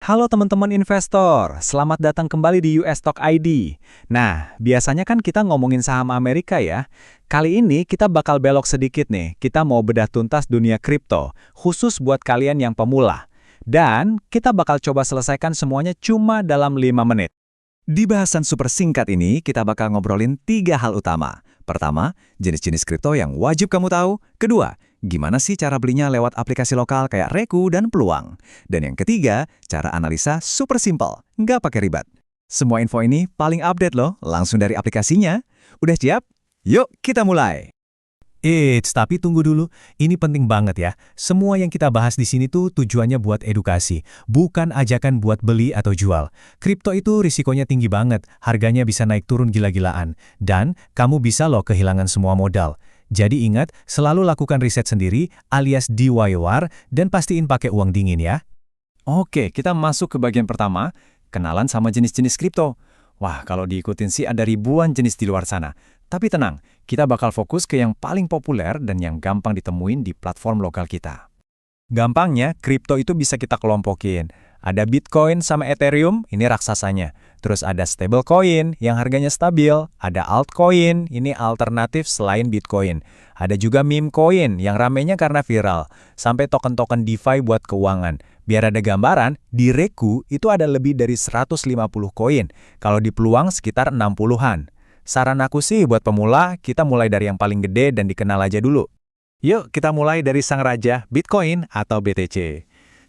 Halo teman-teman investor, selamat datang kembali di US Stock ID. Nah, biasanya kan kita ngomongin saham Amerika ya. Kali ini kita bakal belok sedikit nih, kita mau bedah tuntas dunia kripto, khusus buat kalian yang pemula. Dan kita bakal coba selesaikan semuanya cuma dalam 5 menit. Di bahasan super singkat ini, kita bakal ngobrolin 3 hal utama. Pertama, jenis-jenis kripto yang wajib kamu tahu. Kedua, gimana sih cara belinya lewat aplikasi lokal kayak Reku dan Peluang. Dan yang ketiga, cara analisa super simple, nggak pakai ribet. Semua info ini paling update loh, langsung dari aplikasinya. Udah siap? Yuk kita mulai! Tapi tunggu dulu, ini penting banget ya. Semua yang kita bahas di sini tuh tujuannya buat edukasi, bukan ajakan buat beli atau jual. Kripto itu risikonya tinggi banget, harganya bisa naik turun gila-gilaan. Dan kamu bisa loh kehilangan semua modal. Jadi ingat, selalu lakukan riset sendiri alias DIY dan pastiin pakai uang dingin ya. Oke, kita masuk ke bagian pertama, kenalan sama jenis-jenis kripto. Wah, kalau diikutin sih ada ribuan jenis di luar sana. Tapi tenang, kita bakal fokus ke yang paling populer dan yang gampang ditemuin di platform lokal kita. Gampangnya, kripto itu bisa kita kelompokin. Ada Bitcoin sama Ethereum, ini raksasanya. Terus ada stablecoin yang harganya stabil. Ada altcoin, ini alternatif selain Bitcoin. Ada juga meme coin yang ramenya karena viral. Sampai token-token DeFi buat keuangan. Biar ada gambaran, di Reku itu ada lebih dari 150 koin. Kalau di Peluang sekitar 60-an. Saran aku sih buat pemula, kita mulai dari yang paling gede dan dikenal aja dulu. Yuk kita mulai dari sang raja, Bitcoin atau BTC.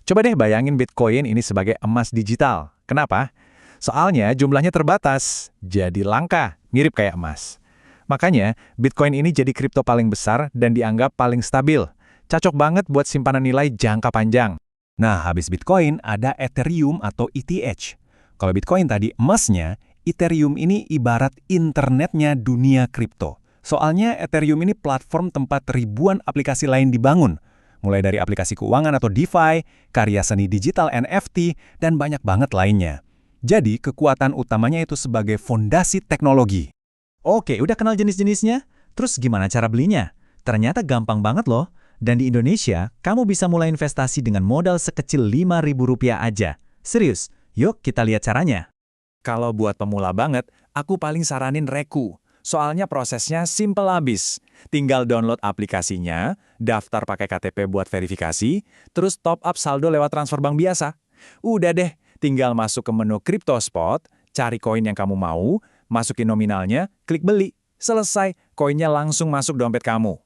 Coba deh bayangin Bitcoin ini sebagai emas digital. Kenapa? Soalnya jumlahnya terbatas, jadi langka, mirip kayak emas. Makanya, Bitcoin ini jadi kripto paling besar dan dianggap paling stabil. Cocok banget buat simpanan nilai jangka panjang. Nah, habis Bitcoin ada Ethereum atau ETH. Kalau Bitcoin tadi emasnya, Ethereum ini ibarat internetnya dunia kripto. Soalnya Ethereum ini platform tempat ribuan aplikasi lain dibangun. Mulai dari aplikasi keuangan atau DeFi, karya seni digital NFT, dan banyak banget lainnya. Jadi kekuatan utamanya itu sebagai fondasi teknologi. Oke, udah kenal jenis-jenisnya? Terus gimana cara belinya? Ternyata gampang banget loh. Dan di Indonesia, kamu bisa mulai investasi dengan modal sekecil Rp5.000 aja. Serius, yuk kita lihat caranya. Kalau buat pemula banget, aku paling saranin Reku. Soalnya prosesnya simple abis. Tinggal download aplikasinya, daftar pakai KTP buat verifikasi, terus top up saldo lewat transfer bank biasa. Udah deh, tinggal masuk ke menu Crypto Spot, cari koin yang kamu mau, masukin nominalnya, klik beli. Selesai, koinnya langsung masuk dompet kamu.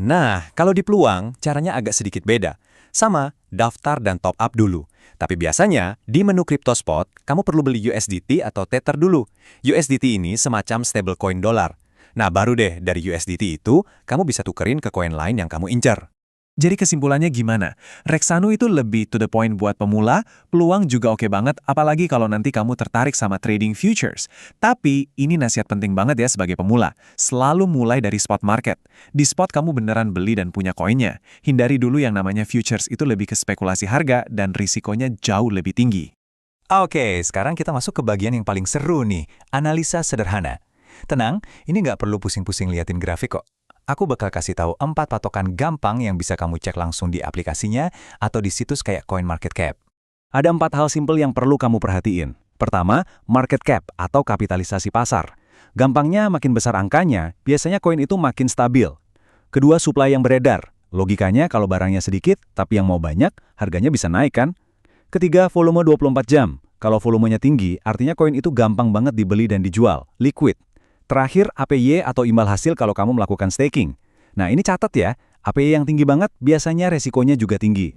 Nah, kalau di Peluang, caranya agak sedikit beda. Sama, daftar dan top up dulu. Tapi biasanya, di menu Crypto Spot, kamu perlu beli USDT atau Tether dulu. USDT ini semacam stablecoin dolar. Nah, baru deh dari USDT itu, kamu bisa tukerin ke koin lain yang kamu incar. Jadi kesimpulannya gimana? Reksanu itu lebih to the point buat pemula, Peluang juga oke banget, apalagi kalau nanti kamu tertarik sama trading futures. Tapi, ini nasihat penting banget ya sebagai pemula. Selalu mulai dari spot market. Di spot kamu beneran beli dan punya koinnya. Hindari dulu yang namanya futures itu lebih ke spekulasi harga dan risikonya jauh lebih tinggi. Oke, sekarang kita masuk ke bagian yang paling seru nih, analisa sederhana. Tenang, ini nggak perlu pusing-pusing liatin grafik kok. Aku bakal kasih tahu 4 patokan gampang yang bisa kamu cek langsung di aplikasinya atau di situs kayak CoinMarketCap. Ada 4 hal simpel yang perlu kamu perhatiin. Pertama, market cap atau kapitalisasi pasar. Gampangnya makin besar angkanya, biasanya koin itu makin stabil. Kedua, supply yang beredar. Logikanya kalau barangnya sedikit, tapi yang mau banyak, harganya bisa naik kan? Ketiga, volume 24 jam. Kalau volumenya tinggi, artinya koin itu gampang banget dibeli dan dijual, liquid. Terakhir, APY atau imbal hasil kalau kamu melakukan staking. Nah, ini catat ya, APY yang tinggi banget biasanya resikonya juga tinggi.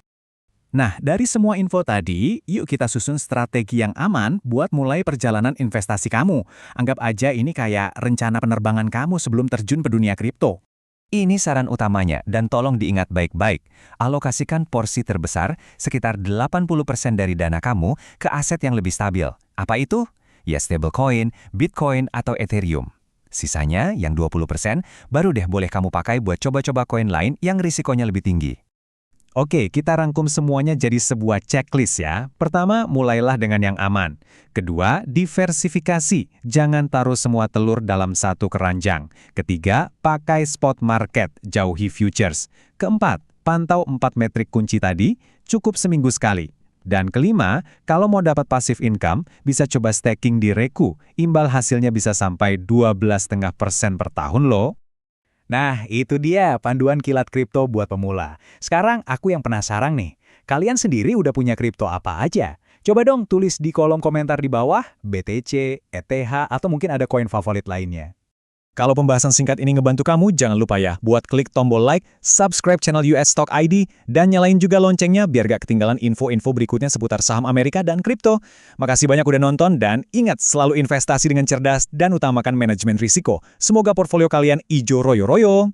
Nah, dari semua info tadi, yuk kita susun strategi yang aman buat mulai perjalanan investasi kamu. Anggap aja ini kayak rencana penerbangan kamu sebelum terjun ke dunia kripto. Ini saran utamanya dan tolong diingat baik-baik. Alokasikan porsi terbesar sekitar 80% dari dana kamu ke aset yang lebih stabil. Apa itu? Ya stablecoin, Bitcoin, atau Ethereum. Sisanya, yang 20%, baru deh boleh kamu pakai buat coba-coba koin lain yang risikonya lebih tinggi. Oke, kita rangkum semuanya jadi sebuah checklist ya. Pertama, mulailah dengan yang aman. Kedua, diversifikasi. Jangan taruh semua telur dalam satu keranjang. Ketiga, pakai spot market, jauhi futures. Keempat, pantau 4 metrik kunci tadi, cukup seminggu sekali. Dan kelima, kalau mau dapat passive income, bisa coba staking di Reku. Imbal hasilnya bisa sampai 12,5% per tahun loh. Nah, itu dia panduan kilat kripto buat pemula. Sekarang aku yang penasaran nih. Kalian sendiri udah punya kripto apa aja? Coba dong tulis di kolom komentar di bawah, BTC, ETH, atau mungkin ada koin favorit lainnya. Kalau pembahasan singkat ini ngebantu kamu, jangan lupa ya buat klik tombol like, subscribe channel US Stock ID, dan nyalain juga loncengnya biar gak ketinggalan info-info berikutnya seputar saham Amerika dan kripto. Makasih banyak udah nonton, dan ingat selalu investasi dengan cerdas dan utamakan manajemen risiko. Semoga portfolio kalian ijo royo-royo.